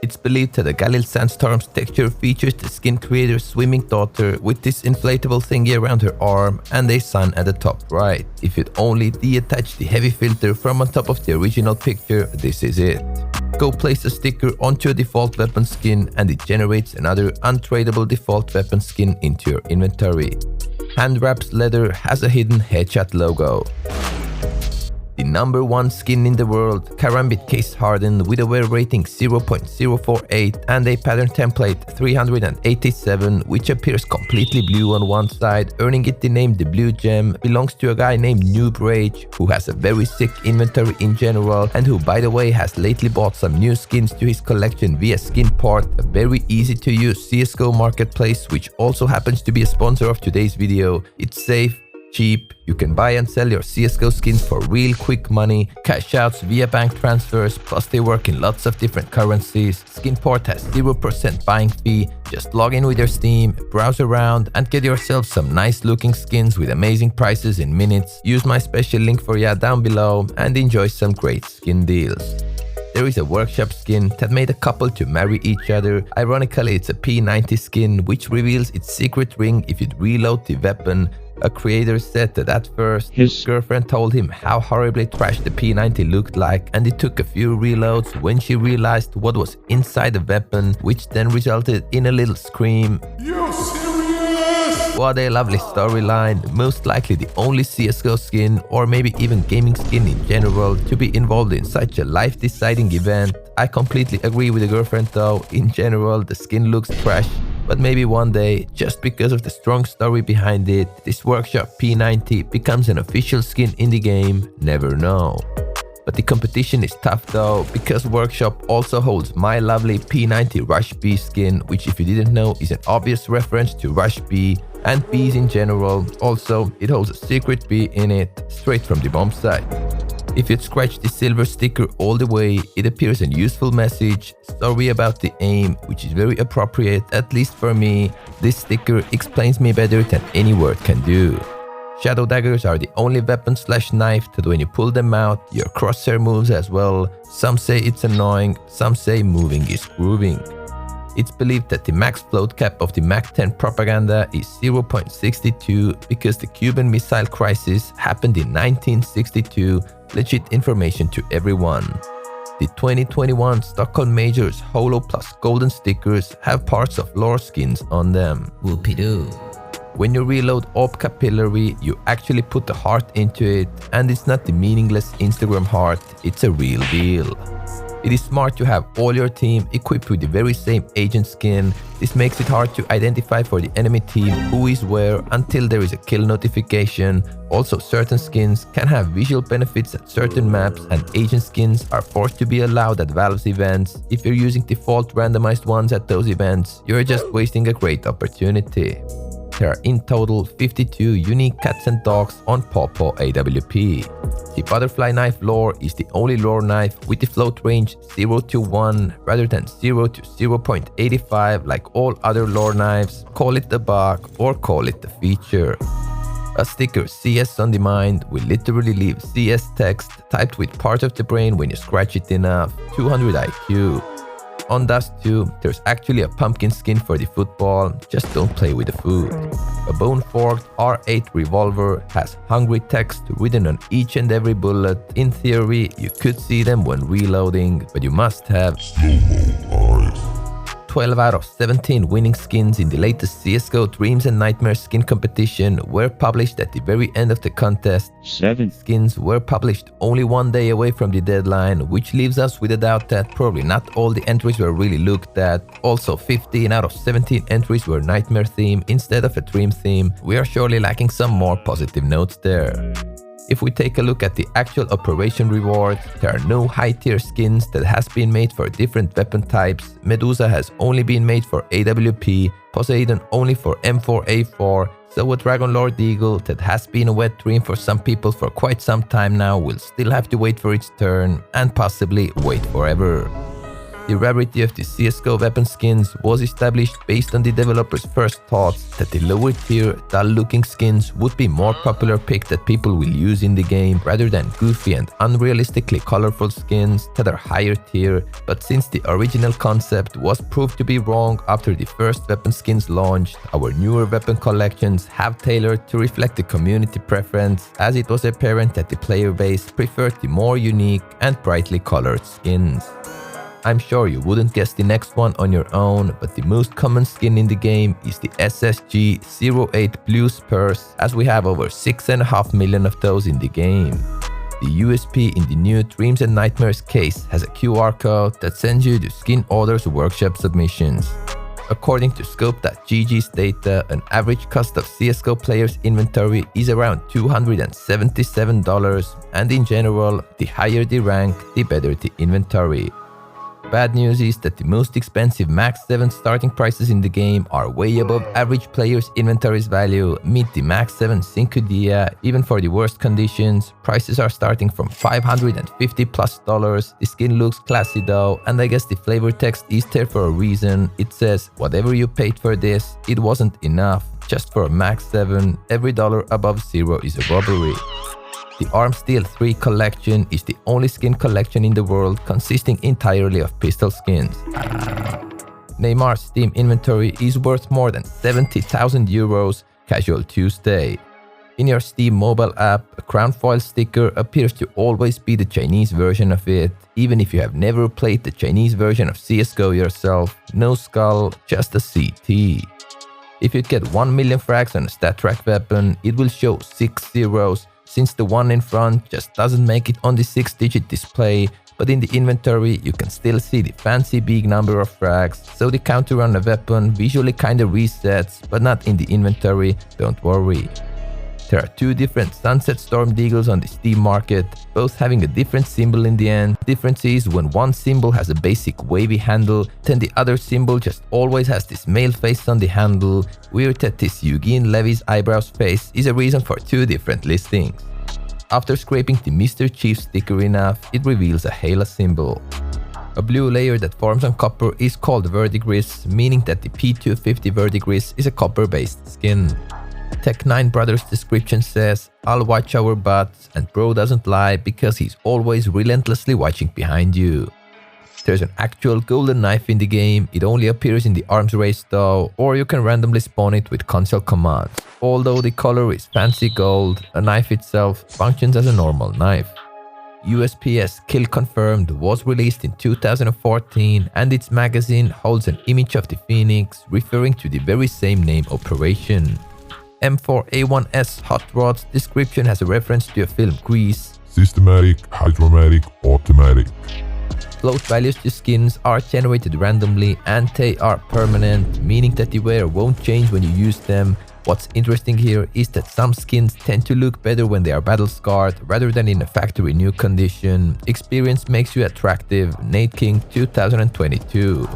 It's believed that the Galil Sandstorm's texture features the skin creator's swimming daughter with this inflatable thingy around her arm and a sun at the top right. If you'd only deattach the heavy filter from on top of the original picture, this is it. Go place a sticker onto a default weapon skin and it generates another untradeable default weapon skin into your inventory. Hand wraps leather has a hidden headshot logo. The #1 skin in the world, Karambit Case Hardened with a wear rating 0.048 and a pattern template 387, which appears completely blue on one side, earning it the name The Blue Gem, belongs to a guy named Noob Rage, who has a very sick inventory in general and who, by the way, has lately bought some new skins to his collection via Skinport, a very easy to use CSGO marketplace which also happens to be a sponsor of today's video. It's safe, cheap, you can buy and sell your CSGO skins for real quick money, cash outs via bank transfers, plus they work in lots of different currencies. Skinport has 0% buying fee, just log in with your Steam, browse around and get yourself some nice looking skins with amazing prices in minutes. Use my special link for ya down below and enjoy some great skin deals. There is a workshop skin that made a couple to marry each other. Ironically, it's a P90 skin which reveals its secret ring if you'd reload the weapon. A creator said that at first his girlfriend told him how horribly trash the P90 looked like, and it took a few reloads when she realized what was inside the weapon, which then resulted in a little scream. You're serious? What a lovely storyline, most likely the only CSGO skin or maybe even gaming skin in general to be involved in such a life-deciding event. I completely agree with the girlfriend though, in general the skin looks trash. But maybe one day, just because of the strong story behind it, this workshop P90 becomes an official skin in the game, never know. But the competition is tough though, because Workshop also holds my lovely P90 Rush B skin, which if you didn't know is an obvious reference to Rush B and Bs in general. Also, it holds a secret B in it, straight from the bomb site. If you'd scratch the silver sticker all the way, it appears a useful message, story about the aim, which is very appropriate, at least for me. This sticker explains me better than any word can do. Shadow daggers are the only weapon/knife that when you pull them out, your crosshair moves as well. Some say it's annoying, some say moving is grooving. It's believed that the max float cap of the MAC-10 propaganda is 0.62 because the Cuban Missile Crisis happened in 1962, legit information to everyone. The 2021 Stockholm Majors Holo Plus Golden stickers have parts of lore skins on them. Whoopie-doo. When you reload Orb Capillary, you actually put the heart into it, and it's not the meaningless Instagram heart, it's a real deal. It is smart to have all your team equipped with the very same agent skin. This makes it hard to identify for the enemy team who is where until there is a kill notification. Also, certain skins can have visual benefits at certain maps, and agent skins are forced to be allowed at Valve's events. If you're using default randomized ones at those events, you're just wasting a great opportunity. There are in total 52 unique cats and dogs on Pawpaw AWP. The butterfly knife lore is the only lore knife with the float range 0 to 1 rather than 0 to 0.85 like all other lore knives. Call it the bug or call it the feature. A sticker CS on the mind will literally leave CS text typed with part of the brain when you scratch it enough. 200 IQ. On Dust 2, there's actually a pumpkin skin for the football, just don't play with the food. A bone-forked R8 revolver has hungry text written on each and every bullet. In theory, you could see them when reloading, but you must have Slow-mo eyes. 12 out of 17 winning skins in the latest CSGO Dreams and Nightmares skin competition were published at the very end of the contest. 7 skins were published only one day away from the deadline, which leaves us with a doubt that probably not all the entries were really looked at. Also, 15 out of 17 entries were Nightmare theme instead of a Dream theme. We are surely lacking some more positive notes there. If we take a look at the actual operation rewards, there are no high-tier skins that has been made for different weapon types. Medusa has only been made for AWP, Poseidon only for M4A4, so a Dragon Lord Eagle that has been a wet dream for some people for quite some time now will still have to wait for its turn and possibly wait forever. The rarity of the CSGO weapon skins was established based on the developers' first thoughts that the lower tier, dull-looking skins would be more popular pick that people will use in the game rather than goofy and unrealistically colorful skins that are higher tier, but since the original concept was proved to be wrong after the first weapon skins launched, our newer weapon collections have tailored to reflect the community preference, as it was apparent that the player base preferred the more unique and brightly colored skins. I'm sure you wouldn't guess the next one on your own, but the most common skin in the game is the SSG-08 Blue Spurs, as we have over 6.5 million of those in the game. The USP in the new Dreams and Nightmares case has a QR code that sends you the Skin Orders Workshop submissions. According to Scope.gg's data, an average cost of CSGO players' inventory is around $277, and in general, the higher the rank, the better the inventory. Bad news is that the most expensive Max 7 starting prices in the game are way above average players' inventory's value. Meet the Max 7 Cinco Dia. Even for the worst conditions, prices are starting from $550+. The skin looks classy though, and I guess the flavor text is there for a reason. It says, whatever you paid for this, it wasn't enough. Just for a Max 7, every dollar above zero is a robbery. The Armsteel 3 collection is the only skin collection in the world consisting entirely of pistol skins. Neymar's Steam inventory is worth more than 70,000 euros, casual Tuesday. In your Steam mobile app, a crown foil sticker appears to always be the Chinese version of it, even if you have never played the Chinese version of CSGO yourself. No skull, just a CT. If you get 1 million frags on a StatTrak weapon, it will show 6 zeros, since the one in front just doesn't make it on the 6-digit display, but in the inventory you can still see the fancy big number of frags, so the counter on the weapon visually kinda resets, but not in the inventory, don't worry. There are two different Sunset Storm Deagles on the Steam market, both having a different symbol in the end. The difference is when one symbol has a basic wavy handle, then the other symbol just always has this male face on the handle. Weird that this Eugene Levy's eyebrows face is a reason for two different listings. After scraping the Mr. Chief sticker enough, it reveals a Halo symbol. A blue layer that forms on copper is called verdigris, meaning that the P250 verdigris is a copper-based skin. Tech9 Brothers description says, I'll watch our butts, and bro doesn't lie because he's always relentlessly watching behind you. There's an actual golden knife in the game, it only appears in the arms race though, or you can randomly spawn it with console commands. Although the color is fancy gold, a knife itself functions as a normal knife. USPS Kill Confirmed was released in 2014 and its magazine holds an image of the Phoenix referring to the very same name operation. M4A1S Hot Rod's description has a reference to a film Grease. Systematic, hydromatic, automatic. Float values to skins are generated randomly and they are permanent, meaning that the wear won't change when you use them. What's interesting here is that some skins tend to look better when they are battle scarred rather than in a factory new condition. Experience makes you attractive. Nate King 2022.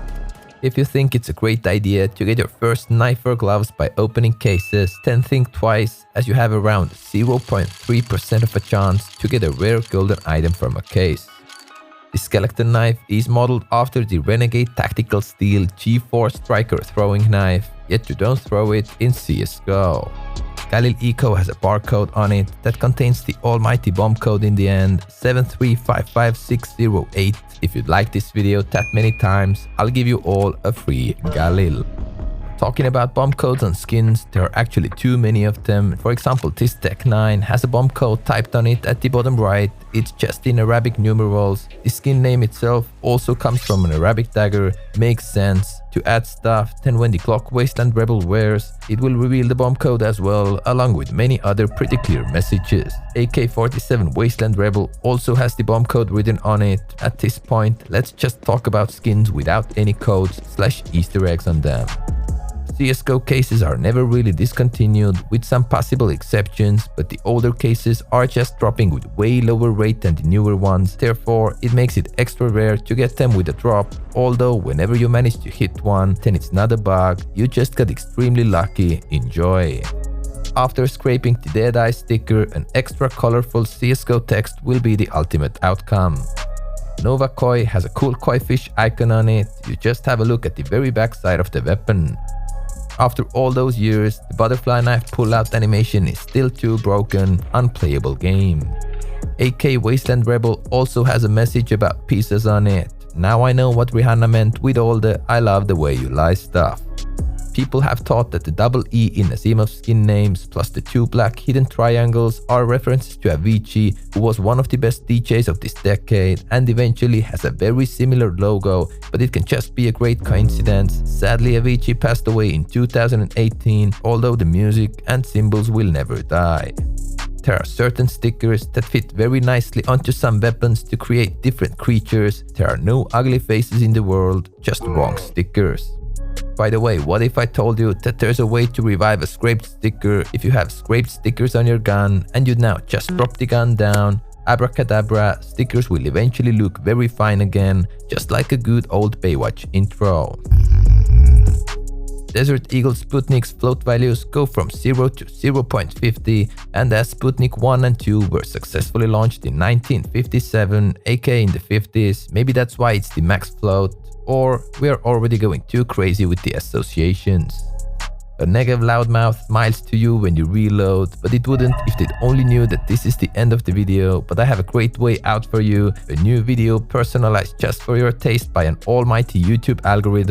If you think it's a great idea to get your first knife or gloves by opening cases, then think twice, as you have around 0.3% of a chance to get a rare golden item from a case. The skeleton knife is modeled after the Renegade Tactical Steel G4 Striker throwing knife, yet you don't throw it in CSGO. Galil Eco has a barcode on it that contains the almighty bomb code in the end, 7355608. If you'd like this video that many times, I'll give you all a free Galil. Talking about bomb codes on skins, there are actually too many of them. For example, this Tech9 has a bomb code typed on it at the bottom right. It's just in Arabic numerals. The skin name itself also comes from an Arabic dagger. Makes sense to add stuff, then when the Glock Wasteland Rebel wears, it will reveal the bomb code as well, along with many other pretty clear messages. AK-47 Wasteland Rebel also has the bomb code written on it. At this point, let's just talk about skins without any codes / Easter eggs on them. CSGO cases are never really discontinued, with some possible exceptions, but the older cases are just dropping with way lower rate than the newer ones, therefore it makes it extra rare to get them with a drop, although whenever you manage to hit one, then it's not a bug, you just got extremely lucky, enjoy. After scraping the Deadeye sticker, an extra colorful CSGO text will be the ultimate outcome. Nova Koi has a cool koi fish icon on it, you just have a look at the very back side of the weapon. After all those years, the butterfly knife pull-out animation is still too broken, unplayable game. AK Wasteland Rebel also has a message about pieces on it. Now I know what Rihanna meant with all the "I love the way you lie" stuff. People have thought that the double E in Asimov's skin names plus the 2 black hidden triangles are references to Avicii, who was one of the best DJs of this decade and eventually has a very similar logo, but it can just be a great coincidence. Sadly, Avicii passed away in 2018, although the music and symbols will never die. There are certain stickers that fit very nicely onto some weapons to create different creatures. There are no ugly faces in the world, just wrong stickers. By the way, what if I told you that there's a way to revive a scraped sticker if you have scraped stickers on your gun and you now just drop the gun down, abracadabra, stickers will eventually look very fine again, just like a good old Baywatch intro. Desert Eagle Sputnik's float values go from 0 to 0.50, and as Sputnik 1 and 2 were successfully launched in 1957, aka in the 50s, maybe that's why it's the max float, or we are already going too crazy with the associations. A Negev loudmouth smiles to you when you reload, but it wouldn't if they only knew that this is the end of the video. But I have a great way out for you, a new video personalized just for your taste by an almighty YouTube algorithm.